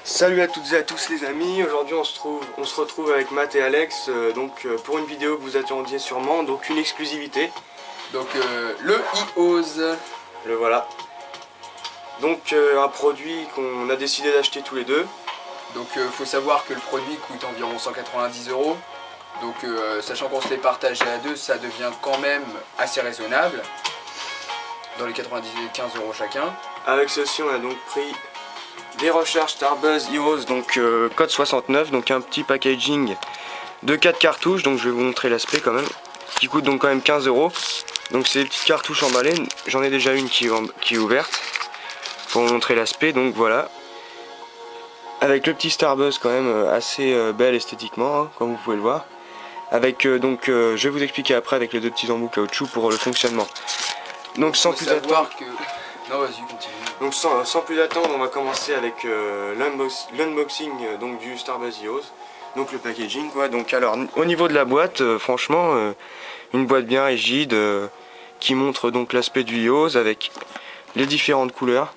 Salut à toutes et à tous les amis, aujourd'hui on se retrouve avec Matt et Alex pour une vidéo que vous attendiez sûrement, donc une exclusivité. Donc le iOS. Le voilà. Donc un produit qu'on a décidé d'acheter tous les deux. Donc faut savoir que le produit coûte environ 190 €. Donc sachant qu'on se les partageait à deux, ça devient quand même assez raisonnable. Dans les 95 € chacun. Avec ceci on a donc pris des recharges Starbuzz iOS, donc code 69, donc un petit packaging de 4 cartouches, donc je vais vous montrer l'aspect quand même, qui coûte donc quand même 15 €. Donc c'est des petites cartouches emballées, j'en ai déjà une qui est ouverte, pour vous montrer l'aspect, donc voilà. Avec le petit Starbuzz quand même assez belle esthétiquement, hein, comme vous pouvez le voir. Avec je vais vous expliquer après avec les deux petits embouts caoutchouc pour le fonctionnement. Donc sans plus attendre... Non, vas-y, continue. Donc sans plus attendre, on va commencer avec l'unboxing du Starbuzz iOS. Donc le packaging quoi. Donc alors au niveau de la boîte, franchement une boîte bien rigide qui montre donc l'aspect du iOS avec les différentes couleurs.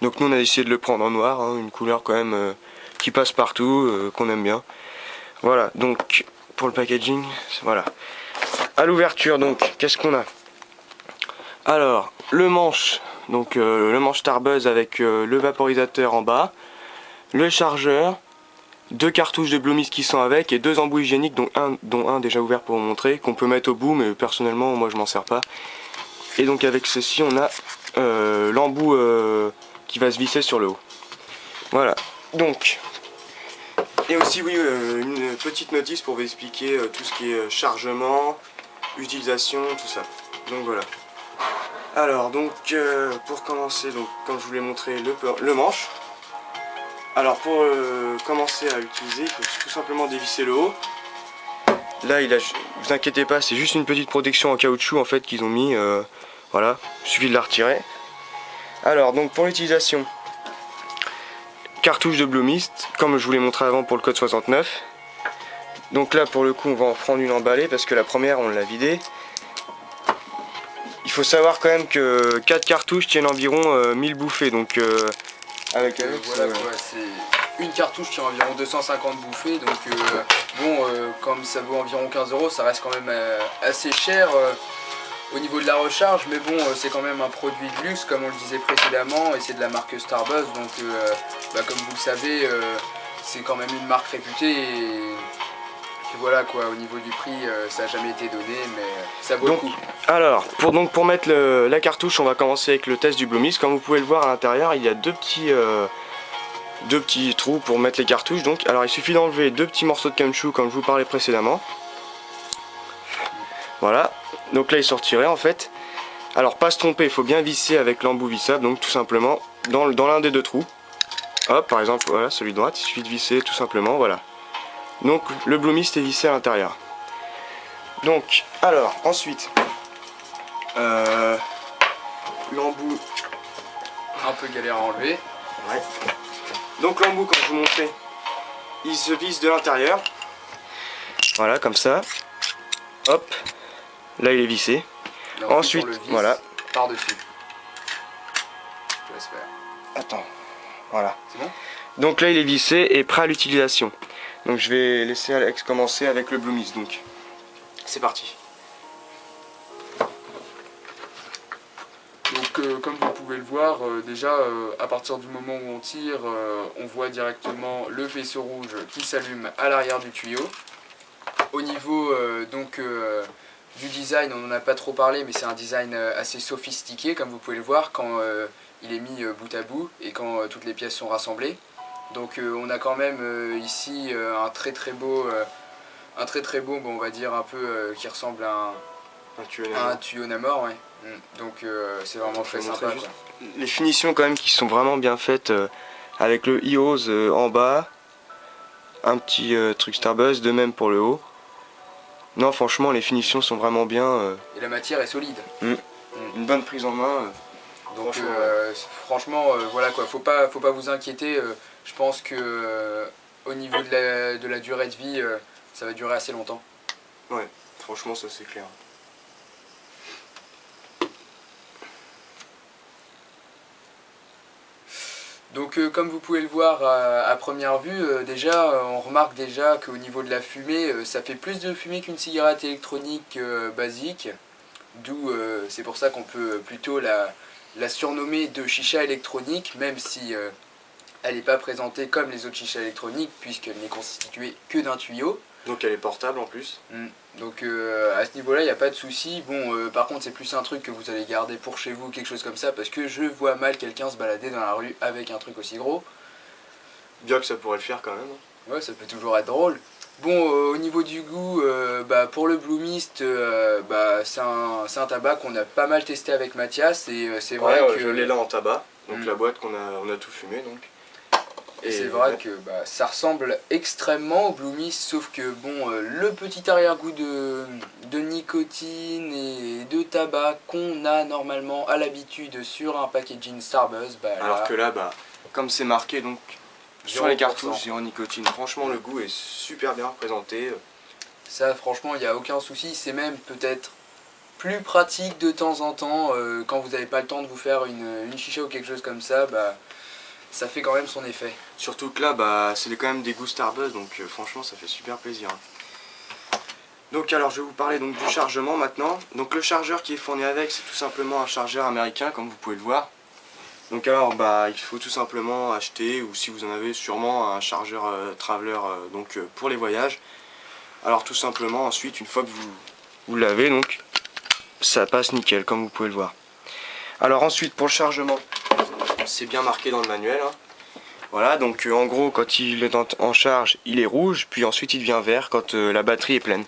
Donc nous on a décidé de le prendre en noir, hein, une couleur quand même qui passe partout, qu'on aime bien. Voilà, donc pour le packaging, voilà. À l'ouverture donc, qu'est-ce qu'on a? Alors, le manche, donc le manche Starbuzz avec le vaporisateur en bas, le chargeur, deux cartouches de Blue Mist qui sont avec et deux embouts hygiéniques, dont un déjà ouvert pour vous montrer, qu'on peut mettre au bout, mais personnellement moi je m'en sers pas. Et donc avec ceci on a l'embout qui va se visser sur le haut. Voilà, donc, et aussi oui, une petite notice pour vous expliquer tout ce qui est chargement, utilisation, tout ça. Donc voilà. Alors donc pour commencer, donc comme je vous l'ai montré, le manche. Alors pour commencer à l'utiliser, il faut tout simplement dévisser le haut. Là vous inquiétez pas, c'est juste une petite protection en caoutchouc en fait qu'ils ont mis, voilà, il suffit de la retirer. Alors donc pour l'utilisation, cartouche de Blue Mist, comme je vous l'ai montré avant pour le code 69. Donc là pour le coup on va en prendre une emballée parce que la première on l'a vidée. Il faut savoir quand même que 4 cartouches tiennent environ 1000 bouffées, donc avec voilà quoi, c'est une cartouche qui a environ 250 bouffées, donc comme ça vaut environ 15 €, ça reste quand même assez cher au niveau de la recharge, mais bon, c'est quand même un produit de luxe comme on le disait précédemment, et c'est de la marque Starbuzz, donc comme vous le savez, c'est quand même une marque réputée, et voilà quoi, au niveau du prix, ça n'a jamais été donné, mais ça vaut le coup. Alors, pour mettre la cartouche, on va commencer avec le test du Blue Mist. Comme vous pouvez le voir à l'intérieur, il y a deux petits trous pour mettre les cartouches. Donc, alors il suffit d'enlever deux petits morceaux de caoutchouc comme je vous parlais précédemment. Voilà, donc là il sortirait en fait. Alors pas se tromper, il faut bien visser avec l'embout vissable, donc tout simplement dans l'un des deux trous. Hop, par exemple, voilà, celui de droite, il suffit de visser tout simplement, voilà. Donc le Blue Mist est vissé à l'intérieur. Donc, alors, ensuite, l'embout, un peu galère à enlever. Ouais. Donc l'embout, comme je vous montrais, il se visse de l'intérieur. Voilà, comme ça. Hop, là il est vissé. Ensuite, voilà. Par-dessus. Je laisse faire. Attends, voilà. C'est bon? Donc là il est vissé et prêt à l'utilisation. Donc je vais laisser Alex commencer avec le Blue Mist. Donc c'est parti. Donc comme vous pouvez le voir, déjà à partir du moment où on tire, on voit directement le faisceau rouge qui s'allume à l'arrière du tuyau. Au niveau du design, on n'en a pas trop parlé, mais c'est un design assez sophistiqué comme vous pouvez le voir quand il est mis bout à bout et quand toutes les pièces sont rassemblées. Donc on a quand même ici un très beau, bon, on va dire un peu qui ressemble à un tuyau Namor, ouais. Donc c'est vraiment très sympa. Les finitions quand même qui sont vraiment bien faites avec le iOS en bas, un petit truc Starbuzz, de même pour le haut. Non franchement les finitions sont vraiment bien. Et la matière est solide. Une bonne prise en main. Donc franchement voilà quoi, faut pas vous inquiéter, je pense que au niveau de la durée de vie, ça va durer assez longtemps. Ouais, franchement ça c'est clair. Donc comme vous pouvez le voir à première vue, déjà on remarque déjà qu'au niveau de la fumée, ça fait plus de fumée qu'une cigarette électronique basique. D'où c'est pour ça qu'on peut plutôt la surnommer de chicha électronique, même si elle n'est pas présentée comme les autres chichas électroniques, puisqu'elle n'est constituée que d'un tuyau. Donc elle est portable en plus. Donc à ce niveau-là, il n'y a pas de souci. Bon, par contre, c'est plus un truc que vous allez garder pour chez vous, quelque chose comme ça, parce que je vois mal quelqu'un se balader dans la rue avec un truc aussi gros. Bien que ça pourrait le faire quand même. Ouais, ça peut toujours être drôle. Bon, au niveau du goût, pour le Blue Mist, c'est un tabac qu'on a pas mal testé avec Mathias, et c'est vrai que... je l'ai là en tabac, donc la boîte on a tout fumé donc. Et c'est vrai que ça ressemble extrêmement au Blue Mist, sauf que bon, le petit arrière-goût de nicotine et de tabac qu'on a normalement à l'habitude sur un packaging Starbuzz, alors que là, comme c'est marqué donc sur 0%. les cartouches zéro nicotine, franchement le goût est super bien représenté. Ça franchement il n'y a aucun souci, c'est même peut-être plus pratique de temps en temps, quand vous n'avez pas le temps de vous faire une chicha ou quelque chose comme ça, ça fait quand même son effet. Surtout que là, c'est quand même des goûts Starbuzz, donc franchement ça fait super plaisir. Donc alors je vais vous parler donc du chargement maintenant. Donc le chargeur qui est fourni avec, c'est tout simplement un chargeur américain comme vous pouvez le voir. Donc alors il faut tout simplement acheter, ou si vous en avez sûrement, un chargeur Traveler pour les voyages. Alors tout simplement ensuite, une fois que vous l'avez, donc ça passe nickel comme vous pouvez le voir. Alors ensuite pour le chargement, c'est bien marqué dans le manuel. Voilà, donc en gros quand il est en charge, il est rouge, puis ensuite il devient vert quand la batterie est pleine.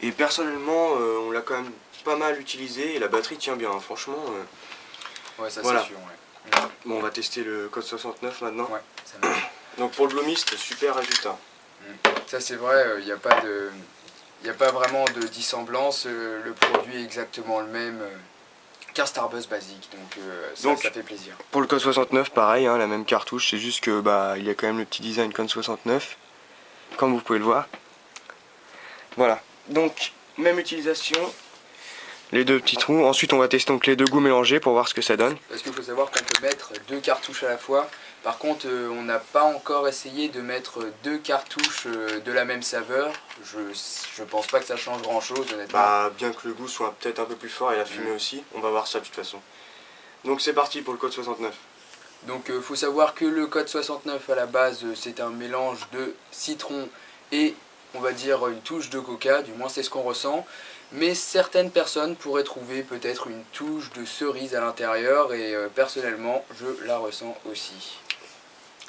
Et personnellement, on l'a quand même pas mal utilisé et la batterie tient bien, franchement. Ouais, ça voilà. c'est sûr, ouais. Bon, on va tester le code 69 maintenant. Ouais, ça marche. Donc pour le Blue Mist, super résultat. Ça c'est vrai, il n'y a pas vraiment de dissemblance, le produit est exactement le même qu'un Starbuzz basique, donc ça fait plaisir. Pour le code 69, pareil, la même cartouche, c'est juste que il y a quand même le petit design code 69, comme vous pouvez le voir. Voilà, donc même utilisation, les deux petits trous. Ensuite on va tester donc les deux goûts mélangés pour voir ce que ça donne. Parce qu'il faut savoir qu'on peut mettre deux cartouches à la fois. Par contre, on n'a pas encore essayé de mettre deux cartouches de la même saveur. Je pense pas que ça change grand chose, honnêtement. Bien que le goût soit peut-être un peu plus fort et la fumée aussi, on va voir ça de toute façon. Donc c'est parti pour le code 69. Donc faut savoir que le code 69 à la base c'est un mélange de citron et on va dire une touche de coca, du moins c'est ce qu'on ressent. Mais certaines personnes pourraient trouver peut-être une touche de cerise à l'intérieur et personnellement je la ressens aussi.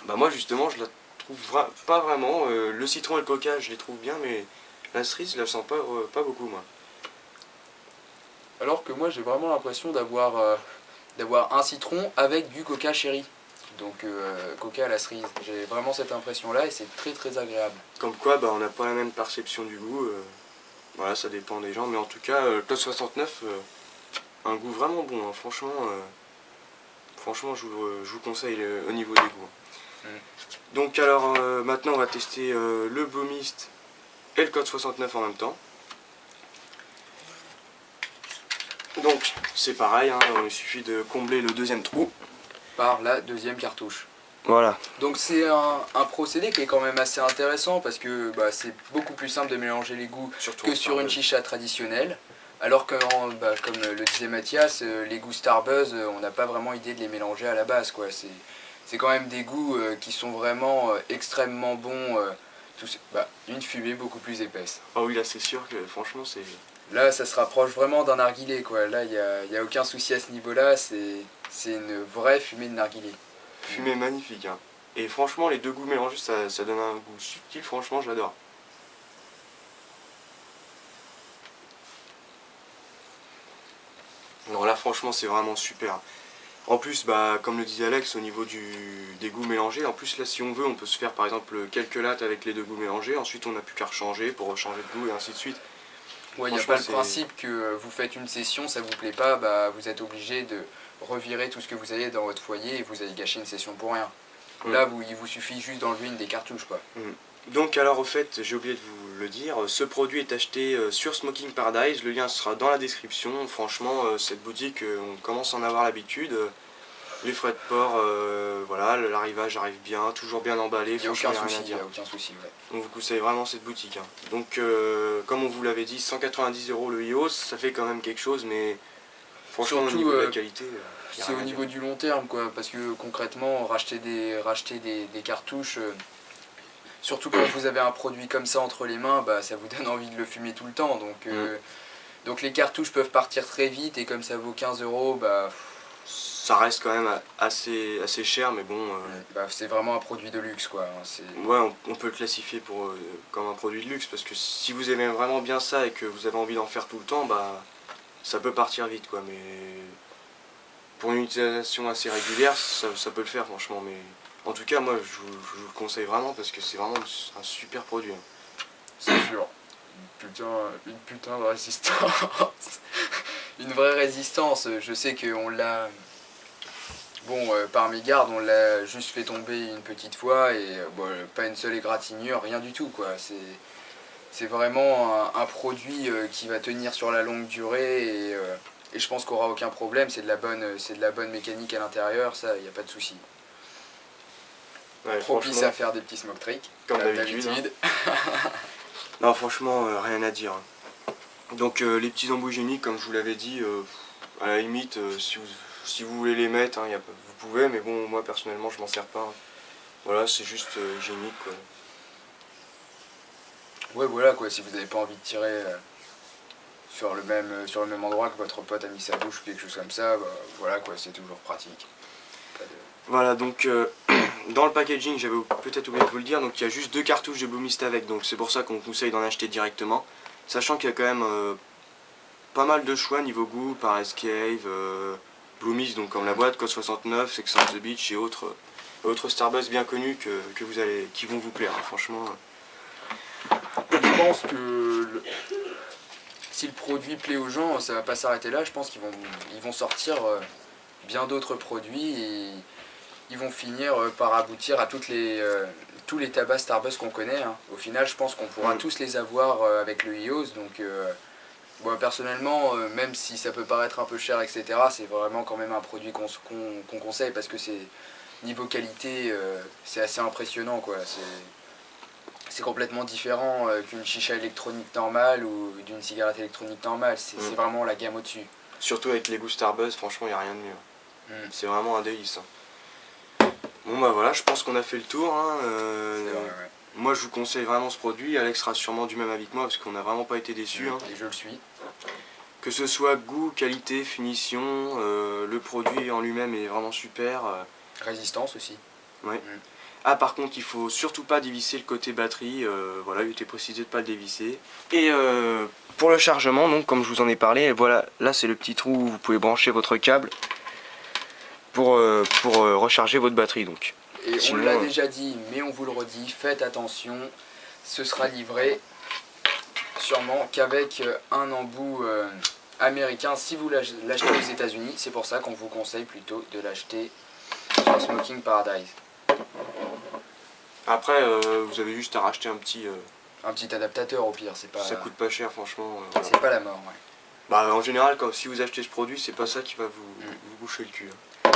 Moi justement je la trouve pas vraiment, le citron et le coca je les trouve bien, mais la cerise je la sens pas beaucoup moi. Alors que moi j'ai vraiment l'impression d'avoir un citron avec du coca chéri. Donc coca à la cerise. J'ai vraiment cette impression là et c'est très très agréable. Comme quoi on n'a pas la même perception du goût, voilà ça dépend des gens, mais en tout cas le Code 69, un goût vraiment bon, franchement, je vous conseille au niveau des goûts. Donc alors maintenant on va tester le Blue Mist et le Code 69 en même temps. Donc c'est pareil, il suffit de combler le deuxième trou par la deuxième cartouche. Voilà. Donc c'est un procédé qui est quand même assez intéressant parce que c'est beaucoup plus simple de mélanger les goûts que sur une chicha traditionnelle. Alors que, comme le disait Mathias, les goûts Starbuzz, on n'a pas vraiment idée de les mélanger à la base, quoi. C'est quand même des goûts qui sont vraiment extrêmement bons, une fumée beaucoup plus épaisse. Ah oui, là c'est sûr que franchement c'est... Là ça se rapproche vraiment d'un narguilé, quoi. Là il n'y a aucun souci à ce niveau-là, c'est une vraie fumée de narguilé. Fumée magnifique, Et franchement les deux goûts mélangés ça donne un goût subtil, franchement j'adore. Non là franchement c'est vraiment super. En plus comme le disait Alex au niveau des goûts mélangés, en plus là si on veut on peut se faire par exemple quelques lattes avec les deux goûts mélangés, ensuite on n'a plus qu'à rechanger pour changer de goût et ainsi de suite. Ouais, il n'y a pas le principe que vous faites une session, ça vous plaît pas, vous êtes obligé de revirer tout ce que vous avez dans votre foyer et vous allez gâcher une session pour rien. Là, il vous suffit juste d'enlever une des cartouches, quoi. Donc alors au fait, j'ai oublié de vous le dire, ce produit est acheté sur Smoking Paradise, le lien sera dans la description. Franchement, cette boutique, on commence à en avoir l'habitude. Les frais de port, voilà, l'arrivage arrive bien, toujours bien emballé, Il n'y a franchement, aucun y a rien souci, à il n'y dire. a aucun souci, ouais. On vous conseille vraiment cette boutique, hein. Donc, comme on vous l'avait dit, 190 € le EOS, ça fait quand même quelque chose, mais franchement, au Surtout, niveau de la qualité, y a c'est rien au à dire. niveau du long terme, quoi, parce que concrètement, racheter des cartouches, surtout quand vous avez un produit comme ça entre les mains, bah, ça vous donne envie de le fumer tout le temps. Donc les cartouches peuvent partir très vite et comme ça vaut 15 €, bah, Ça reste quand même assez cher, mais bon, bah, c'est vraiment un produit de luxe, quoi. Hein, ouais, on peut le classifier comme un produit de luxe, parce que si vous aimez vraiment bien ça et que vous avez envie d'en faire tout le temps, bah ça peut partir vite, quoi. Mais pour une utilisation assez régulière, ça peut le faire, franchement. Mais en tout cas, moi, je vous le conseille vraiment parce que c'est vraiment un super produit, hein. c'est sûr. Une putain de résistance. Une vraie résistance. Je sais qu'on l'a. Bon, par mégarde, on l'a juste fait tomber une petite fois et bon, pas une seule égratignure, rien du tout, quoi. C'est vraiment un produit qui va tenir sur la longue durée et je pense qu'il n'y aura aucun problème. C'est de la bonne mécanique à l'intérieur, ça, il n'y a pas de souci. Ouais, Propice franchement, à faire des petits smoke tricks, comme d'habitude, hein. Non, franchement, rien à dire, hein. Donc, les petits embouts hygiéniques, comme je vous l'avais dit, à la limite, si vous voulez les mettre, hein, vous pouvez, mais bon, moi personnellement, je m'en sers pas, hein. Voilà, c'est juste hygiénique, quoi. Ouais, voilà, quoi, si vous n'avez pas envie de tirer sur le même endroit que votre pote a mis sa bouche ou quelque chose comme ça, bah, voilà, quoi, c'est toujours pratique. Pas de- Voilà, donc dans le packaging, j'avais peut-être oublié de vous le dire, donc il y a juste 2 cartouches de Blue Mist avec, donc c'est pour ça qu'on conseille d'en acheter directement. Sachant qu'il y a quand même pas mal de choix niveau goût, par Escave, Blue Mist, donc comme la boîte, Code 69, Sex on the Beach et autres Starbuzz bien connus qui vont vous plaire, hein, franchement. Je pense que si le produit plaît aux gens, ça va pas s'arrêter là. Je pense ils vont sortir bien d'autres produits et ils vont finir par aboutir à tous les tabacs Starbuzz qu'on connaît. Hein. Au final, je pense qu'on pourra tous les avoir avec le iOS. Donc, bon, personnellement, même si ça peut paraître un peu cher, etc., c'est vraiment quand même un produit qu'on conseille parce que c'est niveau qualité, c'est assez impressionnant, quoi. C'est complètement différent qu'une chicha électronique normale ou d'une cigarette électronique normale. C'est vraiment la gamme au-dessus. Surtout avec les goûts Starbuzz, franchement, il n'y a rien de mieux. Mm. C'est vraiment un délice, hein. Bon bah voilà, je pense qu'on a fait le tour, hein. C'est vrai, ouais. Moi je vous conseille vraiment ce produit, Alex sera sûrement du même avis que moi parce qu'on n'a vraiment pas été déçus, hein. Et je le suis. Que ce soit goût, qualité, finition, le produit en lui-même est vraiment super. Résistance aussi. Ouais. Ah par contre il faut surtout pas dévisser le côté batterie, voilà, il était précisé de pas le dévisser. Et pour le chargement, donc comme je vous en ai parlé, voilà, là c'est le petit trou où vous pouvez brancher votre câble pour recharger votre batterie donc. Et Sinon, on l'a déjà dit, mais on vous le redit, faites attention, ce sera livré sûrement qu'avec un embout américain si vous l'achetez aux États-Unis. C'est pour ça qu'on vous conseille plutôt de l'acheter sur Smoking Paradise. après vous avez juste à racheter Un petit adaptateur au pire, ça coûte pas cher franchement. c'est pas la mort. Ouais. Bah en général si vous achetez ce produit c'est pas ça qui va vous boucher le cul, hein.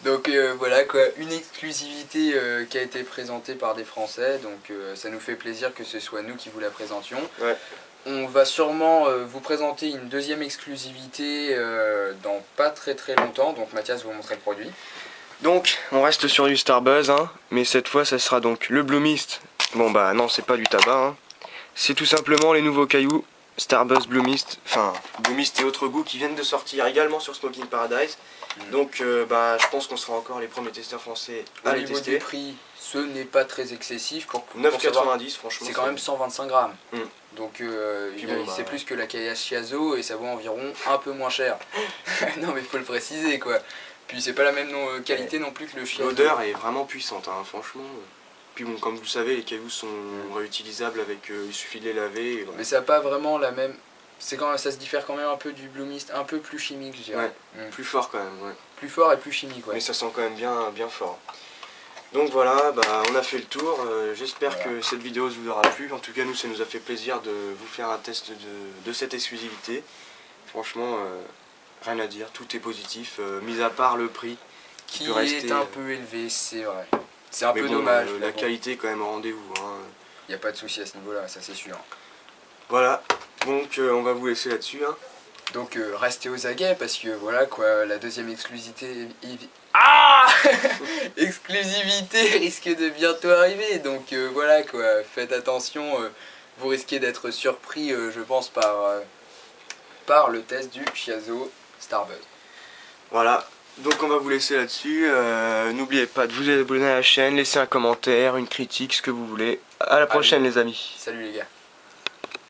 Donc voilà quoi, une exclusivité qui a été présentée par des Français, donc ça nous fait plaisir que ce soit nous qui vous la présentions. Ouais. On va sûrement vous présenter une deuxième exclusivité dans pas très longtemps, donc Mathias va vous montrer le produit. Donc on reste sur du Starbuzz, hein, mais cette fois ça sera donc le Blue Mist. Bon bah non c'est pas du tabac, hein. C'est tout simplement les nouveaux cailloux Starbuzz Blue Mist, enfin Blue Mist et autres goûts qui viennent de sortir également sur Smoking Paradise. Donc bah je pense qu'on sera encore les premiers testeurs français à Au les niveau tester. des prix, ce n'est pas très excessif. Pour 9,90 franchement. C'est quand même 125 grammes. Mm. Donc bon, c'est plus que la Chiazo et ça vaut environ un peu moins cher. Non mais il faut le préciser quoi. Puis c'est pas la même qualité non plus que le Chiazo. L'odeur est vraiment puissante, hein, franchement. Puis bon, comme vous le savez, les cailloux sont réutilisables avec, il suffit de les laver. Et voilà. Mais ça n'a pas vraiment la même... ça se diffère quand même un peu du Blue Mist, un peu plus chimique je dirais. Ouais, plus fort quand même, ouais. Plus fort et plus chimique, ouais. Mais ça sent quand même bien fort. Donc voilà, bah, on a fait le tour. J'espère que cette vidéo vous aura plu. En tout cas, nous, ça nous a fait plaisir de vous faire un test de cette exclusivité. Franchement, rien à dire, tout est positif, mis à part le prix Qui peut rester, est un peu élevé, c'est vrai. C'est un mais peu bon, dommage. la Mais bon, qualité est quand même au rendez-vous. Hein. y a pas de souci à ce niveau-là, ça c'est sûr. Voilà, donc on va vous laisser là-dessus. Hein. Donc restez aux aguets parce que voilà quoi, la deuxième exclusivité... Ah exclusivité risque de bientôt arriver. Donc voilà quoi, faites attention, vous risquez d'être surpris je pense par le test du Chiazo Starbuzz. Voilà, donc on va vous laisser là-dessus. N'oubliez pas de vous abonner à la chaîne, laisser un commentaire, une critique, ce que vous voulez. À la prochaine les amis. Salut les gars.